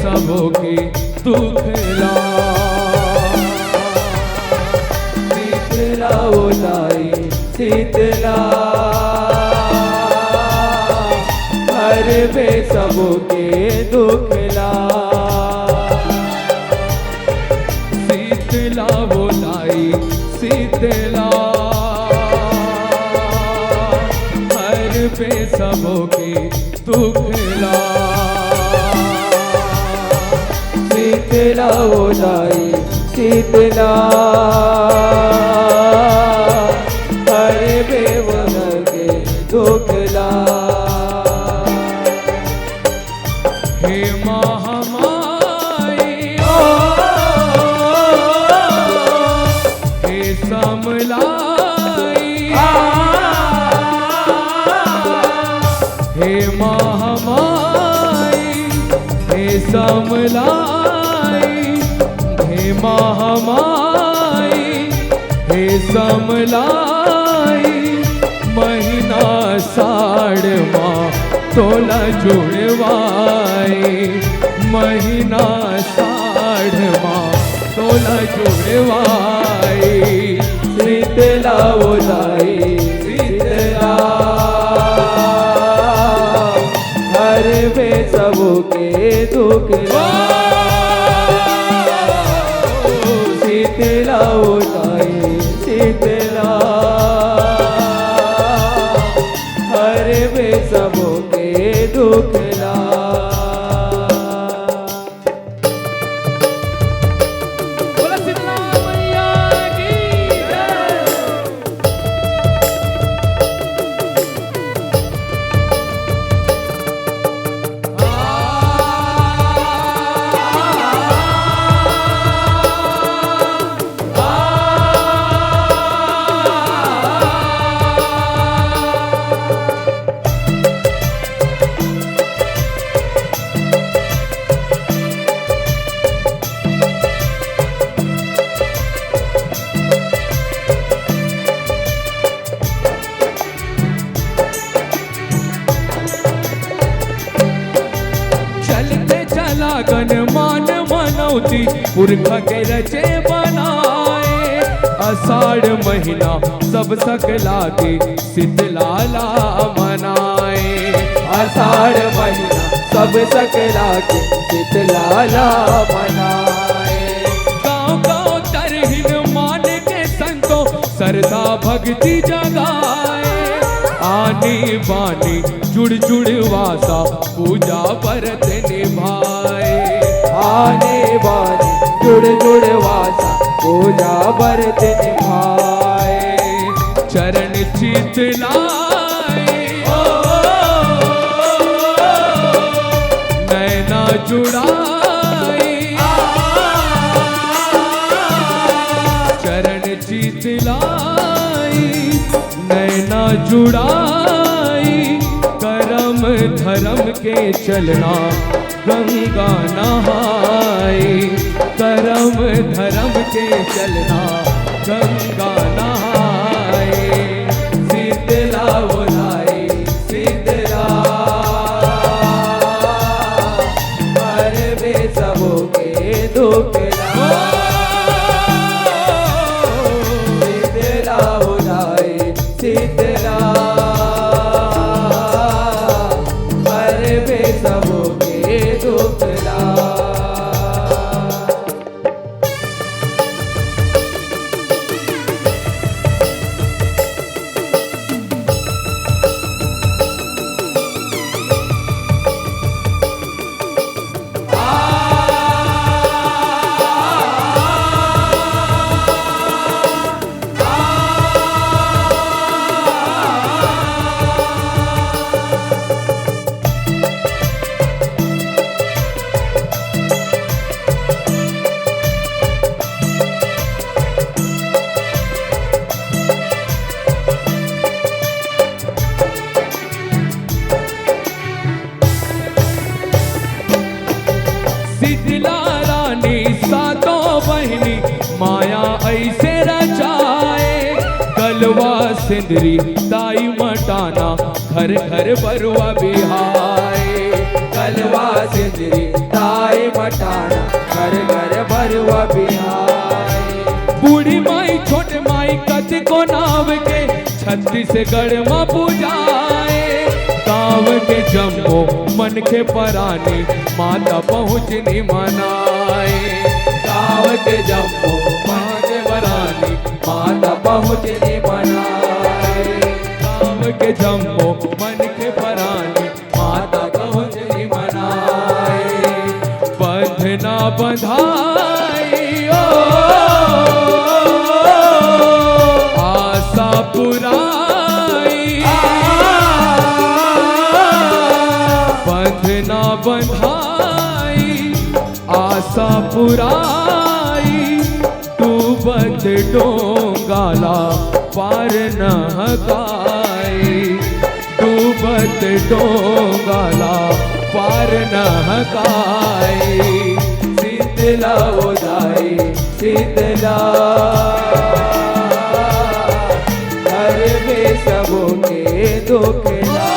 सबों के दुखला। शीतला उलाई शीतला हर वे सबों के दुखला। शीतला बोलाई शीतला हर पे सबों के दुखला। शीतला उलाई शीतला हर वे वन के दुखला। हे महामाई हे समलाई हे महामाई हे समलाई हे महामाई हे समलाई। महीना साढ़ माह तोला जुड़वाई। महीना साढ़ माह तोला जुड़वाई। शीतला उलाई शीतला हर वे सबों के दुखला। शीतला उलाई शीतला हर वे सबों के दुखला। बोला शीतला मैया की जय। चलते चला गन मान मनौती पुरख के रचे बनाए। आषाढ़ महीना सब सकला के शीतला मनाए। आषाढ़ महीना सब सकला के शीतला मनाए। गाँव गाँव तरहिन मान के संतो श्रद्धा भक्ति जगाए। आनी बानी जुड़ जुड़ वासा पूजा व्रत निभाए। आने वाली जुड़ जुड़ वासा पूजा व्रत निभाए। चरण चितलाए नैना जुड़ाई। चरण चितलाई नैना जुड़ाई। करम धर्म के चलना गंगा नहाई। करम धर्म के चलना गंगा नहाई। शीतला उलाई शीतला हर वे सबों के दुखला। शीतला उलाई शीतला हर वे सबों के दुखला। माया ऐसे रचाए, कलवा सिंदरी ताई मटाना घर घर बरुआ बिहाए। कलवा सिंदरी ताई मटाना घर घर भरवा बिहाई। बूढ़ी माई छोट माई कद को नाव के छत्तीसगढ़ में पूजाए। गाँव के जम्मो मन के परानी माता पहुँचनी मनाए। गाँव के जम्मू मान बरानी माता पहुँचनी मनाए। गाँव के जम्मो मन के परानी माता पहुँचनी मनाए। बंधना बंधाई ओ आशा पुराई। बंधना बंधाई आशा पुराई। डूबत डोंगाला पार न हकाई। डूबत डोंगाला पार न हकाई। शीतला उदाई शीतला घर में सबों के दुखला।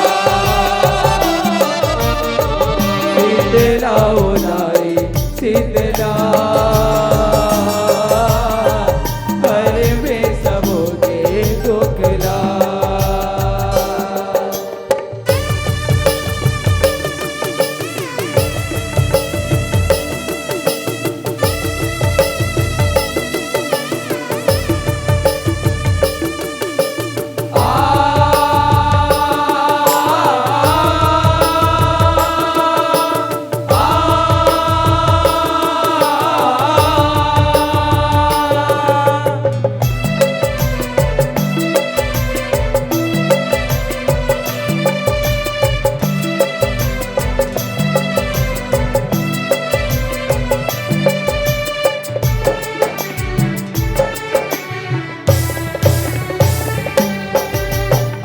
शीतला उदाई शीतला घर में सबों के दुखला।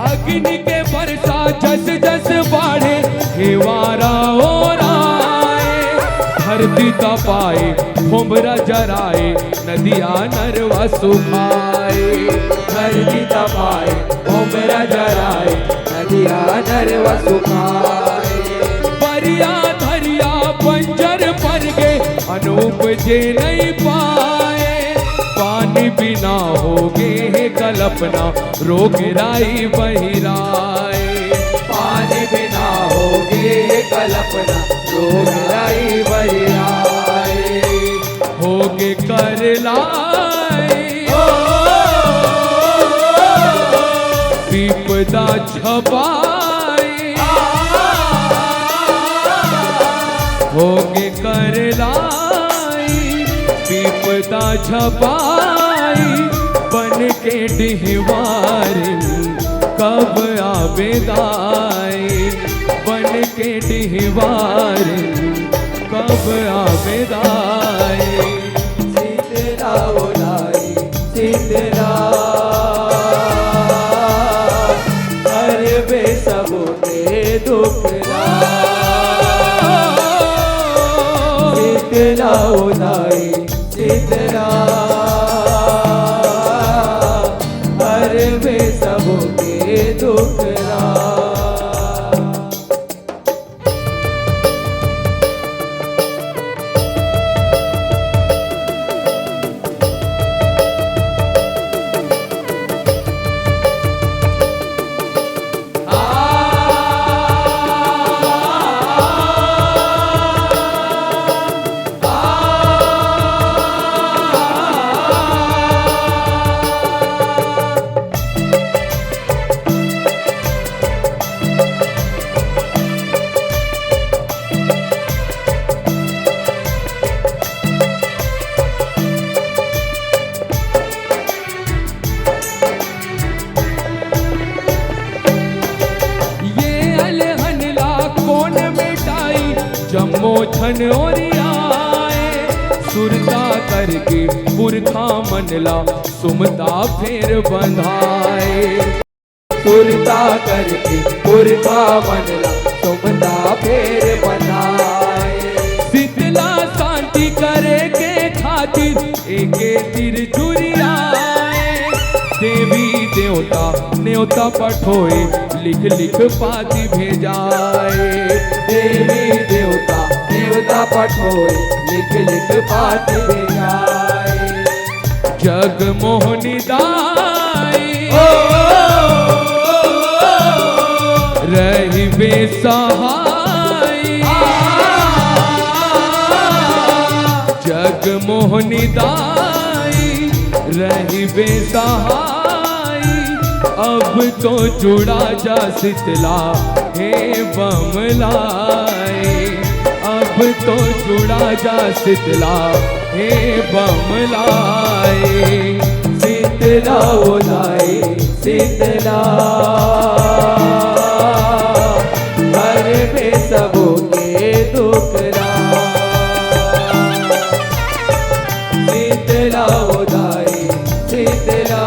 अग्नि के वर्षा जस जस बाढ़े हिवारा और आए। धरती तपाए भुमरा जराए नदिया नरवा सुखाए। धरती तपाए भुमरा जराए नदिया नरवा सुखाए। परिया धरिया बंजर पर गे अनूप जे नहीं पाए। पानी बिना होगे है कल्पना रोग राई बहिराए। पानी बिना होगे कल्पना रोग राई बहिराए। होगे कर लाई विपदा छपाई। होगे कर लाई विपदा छपाई। बन के डिहवारिन कब आवेदाई। बन के डिहवारिन कब आवेदाई। शीतला उदाई शीतला घर में सबों के दुखला। शीतला उदाई शीतला घर में सबों के दुखला। जम्मो छन ओरियाए। सुरता करके पुरखा मनला सुमता फेर बंधाए। सुरता करके पुरखा मनला सुमता फेर बनाए। शीतला शांति करे के खातिर एके तिर चुरियाए। देवी देवता न्योता पठोए लिख लिख पाती भेजाए। देवी देवता देवता पठोए लिख लिख पाती भेजाए। जग मोहनी दाई रही बेसहाय। जग मोहनी दाई रही बेसहाय। अब तो जुड़ा जा शीतला हे बमलाए। अब तो जुड़ा जा शीतला हे बमलाए। शीतला उदाई शीतला हर में सबों के दुखरा। शीतला उदाई शीतला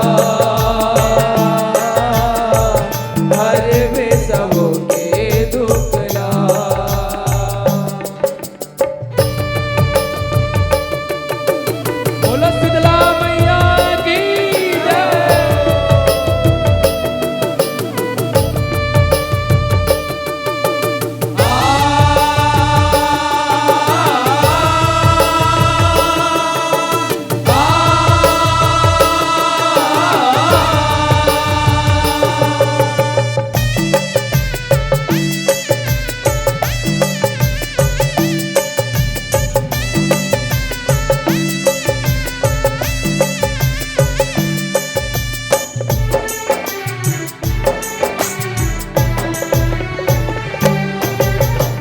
हर में सबों के दुखरा। बोलो शीतला मैया की जय।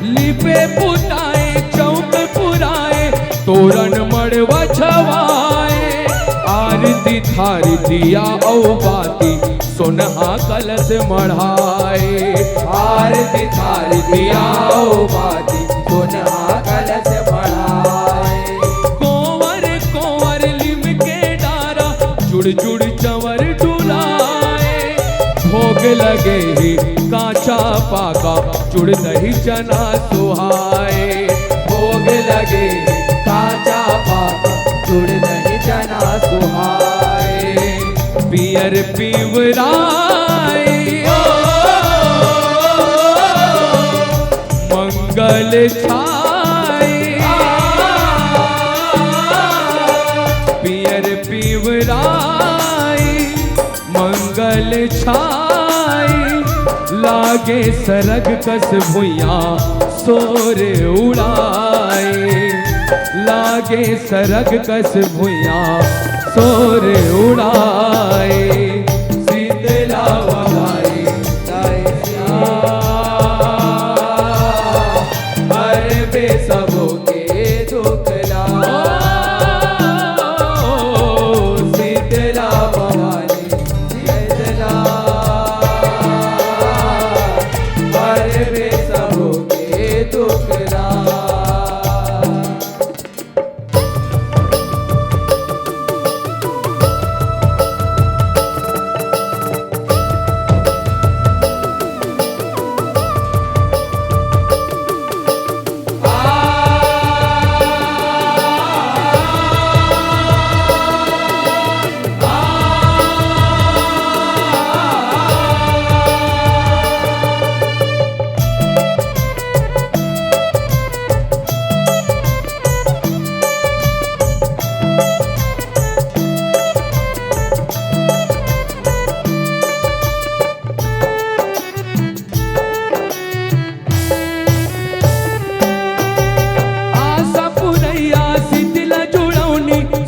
लिपे पुताए चौक पुराए तोरण मड़वा छवाए। आरती थारी दिया औ बाती सोनहा कलश मढ़ाए। आरती थारी दिया ओ बाती सोनहा कलश बढ़ाए। कोवर कोवर लिम के डारा जुड़ जुड़ चंवर डुलाए। भोग लगे ही काचा पाका जुड़ दही चना सुहाए। भोग लगे काचा पाका जुड़ नहीं चना सुहाए। पियर पीवराए मंगल छाए। पियर पीवराए मंगल छाए। लागे सरग कस भुइया सोर उड़ाए। लागे सरग कस भुइया सोर उड़ाए। शीतला उदाई हर में सबों के दुखला। शीतला उदाई शीतला हर में सबों के दुखला।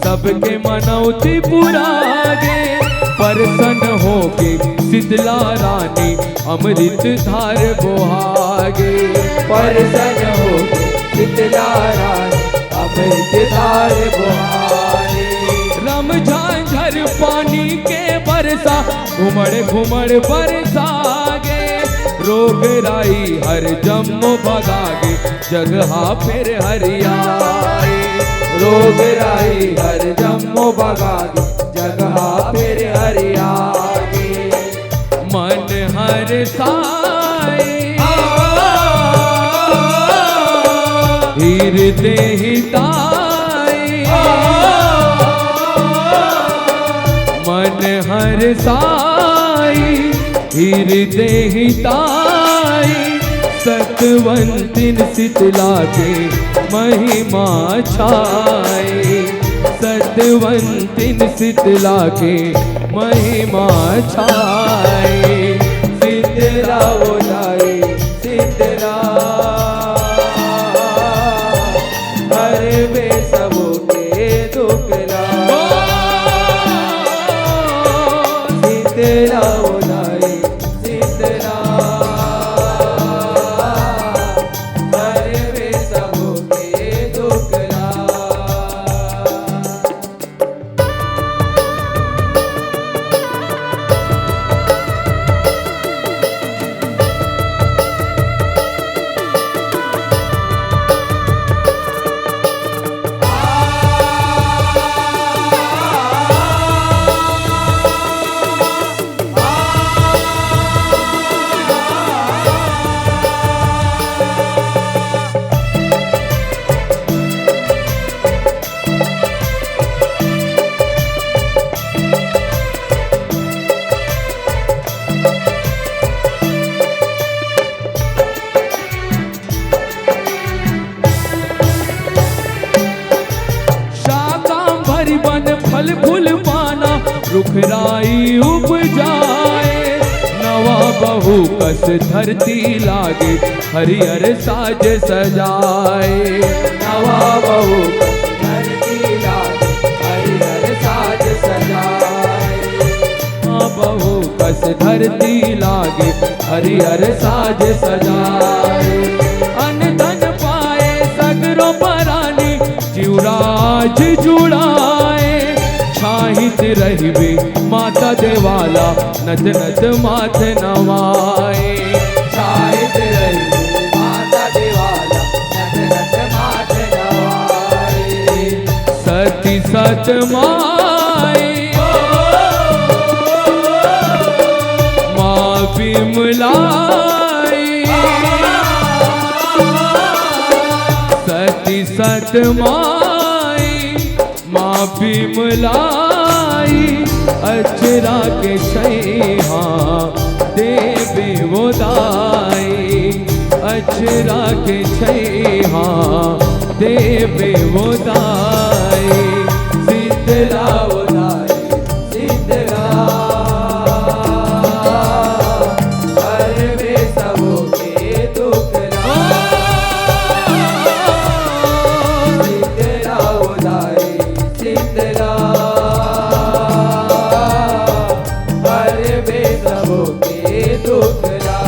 सबके मनौती पुरागे। प्रसन्न होके शीतला रानी अमृत धार बोहागे। प्रसन्न होके शीतला रानी अमृत धार बोहागे। रम झांझर पानी के बरसा घुमड़ घुमड़ बरसागे। रोग राई हर जम्मो भगागे जगह फिर हरियाए। रोग राई हर जम्मो भगागे जगह फिर हरियागे। मन हर साए हृदय हिताए। मन हर साए हृदय ताई सतवंतिन शीतला के महिमा छाई सतवंतिन शीतला के महिमा छाई शीतला उदाई शीतला हर वे सबके दुखला शीतला उदाई शीतला हर वे सबके दुखला फल फूल पाना रुखराई उपजाए नवा बहु कस धरती लागे हरिहर साज सजाए नवा बहु धरती लागे हरिहर साज सजाए बहु कस धरती लागे हरिहर साज सजाए अन्न धन पाए सगरों परानी जीवराज जुड़ाए छाहित रहिबे माता देवाला नच नच माथ नवाए छाहित रहिबे माता देवाला नच नच माथ नवाए सती सत माई माँ विमलाई सती सत माई माँ विमलाई अचरा के छैहा देवे वो दाई अचरा के छैहा देवे वो दाई शीतला उदाई शीतला हर वे सबके दुखला शीतला उदाई शीतला हर वे सबके दुखला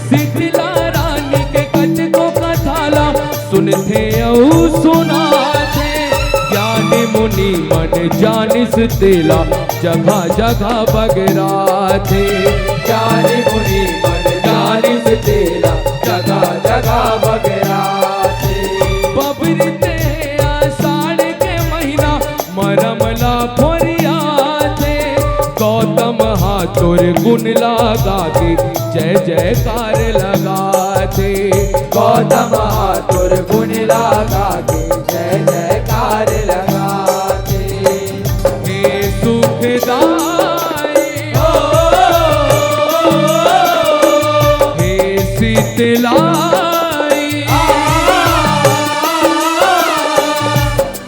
शीतला रानी के कचकों का थाला सुनते औ सुनाते ज्ञानी मुनि मन जानिस तेला जगह जगह बगराते ज्ञानी मुनि मन जानिस तेला जगह जगह बगराते बबरते आषाढ़ के महीना मरमला फोरियाते गौतम हाथोर गुण लगाते जय जयकार लगाते गौतम हाथुर गुण लगाते जय जयकार लगाते हे सुखदाई हे शीतलाई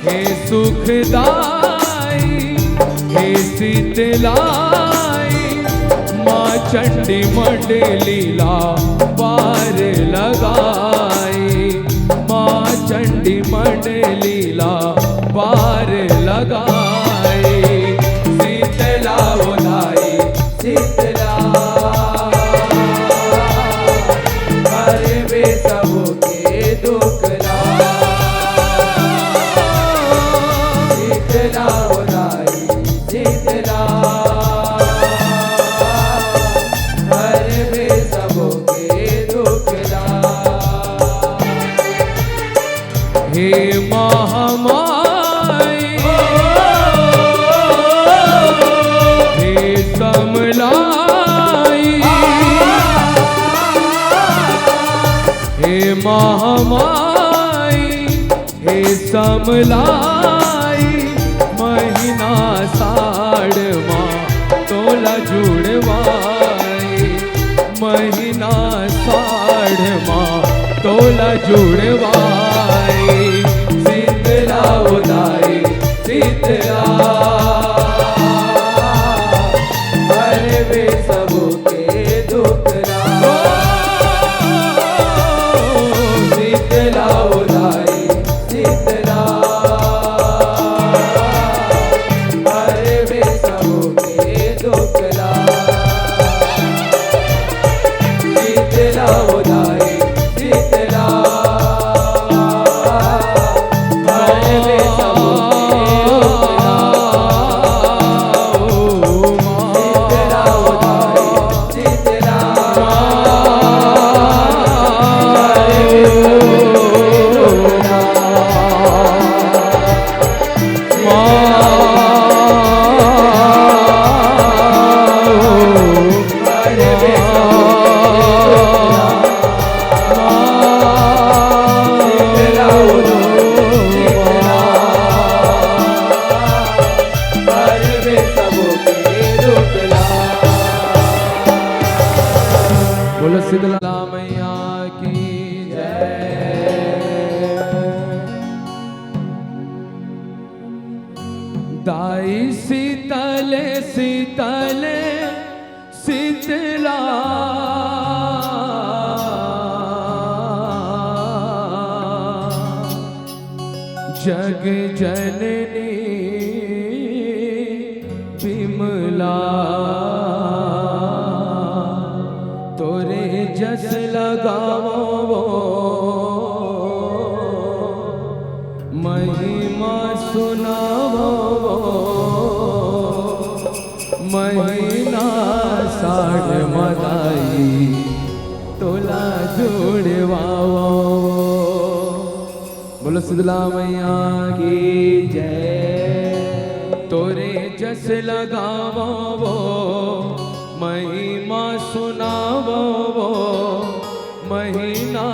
हे सुखदाई हे शीतलाई माँ चंडी मंडलीला पार लगाई माँ चंडी मंडलीला पार लगाई शीतला उदाई शीतला बिमलाई महीना साढ़ माँ तोला जुड़वाई महीना साढ़ माँ तोला जुड़वाई शीतला उदाई शीतला हरे वे सबके दुखला शीतला उदाई शीतला हरे वे सबके दुखला शीतला उदाई शीतला हरे वे सबके दुखला शीतला उदाई शीतला हरे वे बोलो शीतला मैया की जय। दाई शीतल शीतल शीतला जग जननी बिमला तोरे जस लगावो महिमा सुनावो महीना साढ़ मदाई तोला जुड़वाओ। बोलो शीतला मैया की जय। तोरे जस लगावो महिमा सुनावो महीना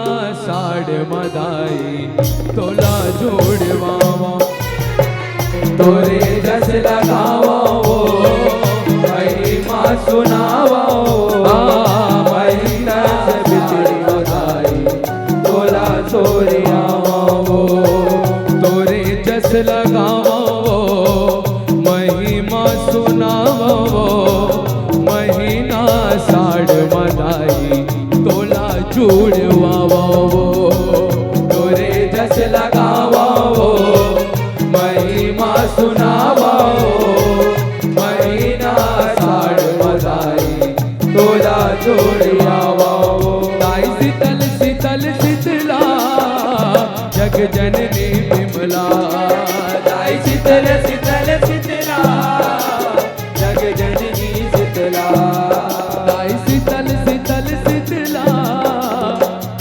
साढ़ मदाई तोला जोड़वाओ। तोरे जस लगावो महिमा सुनावो महीना से बिछड़ी बधाई तोला छोड़ियावो। तोरे जस लगावो महिमा सुनावो महीना साढ़ मदाई तोला जुड़वाओ। तोरे जस लगावो महिमा सुनावो महीना साढ़ बधाई तोला छोड़ियावो। दाई शीतल शीतल शीतला जग जननी बिमला दाई शीतल शीतल शीतला जग जननी शीतला दाई शीतल शीतल शीतला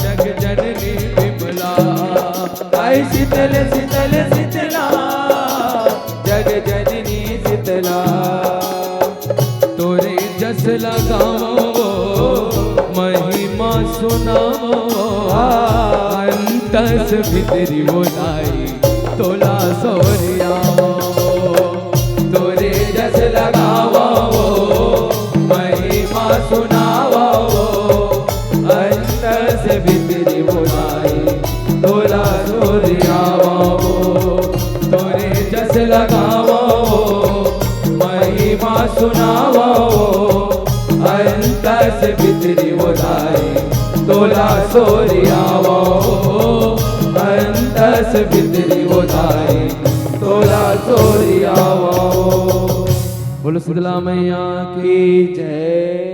जग जननी बिमला दाई शीतल शीतल शीतला जग जननी शीतला। तोरे जस लगावो महिमा सुनावो अंतस भीतरी बोलाई तोला सोरियावो। तोरे जस लगावो महिमा सुनावो अंतर से भीतरी बोलाई तोला छोड़ियावो। तोरे जस लगावो महिमा सुनावो अंतर से भीतरी बोलाई तोला छोड़ियावो। अंतर से भीतरी बोलाई तोला छोड़ियावो। बोलो शीतला मैया की की जय।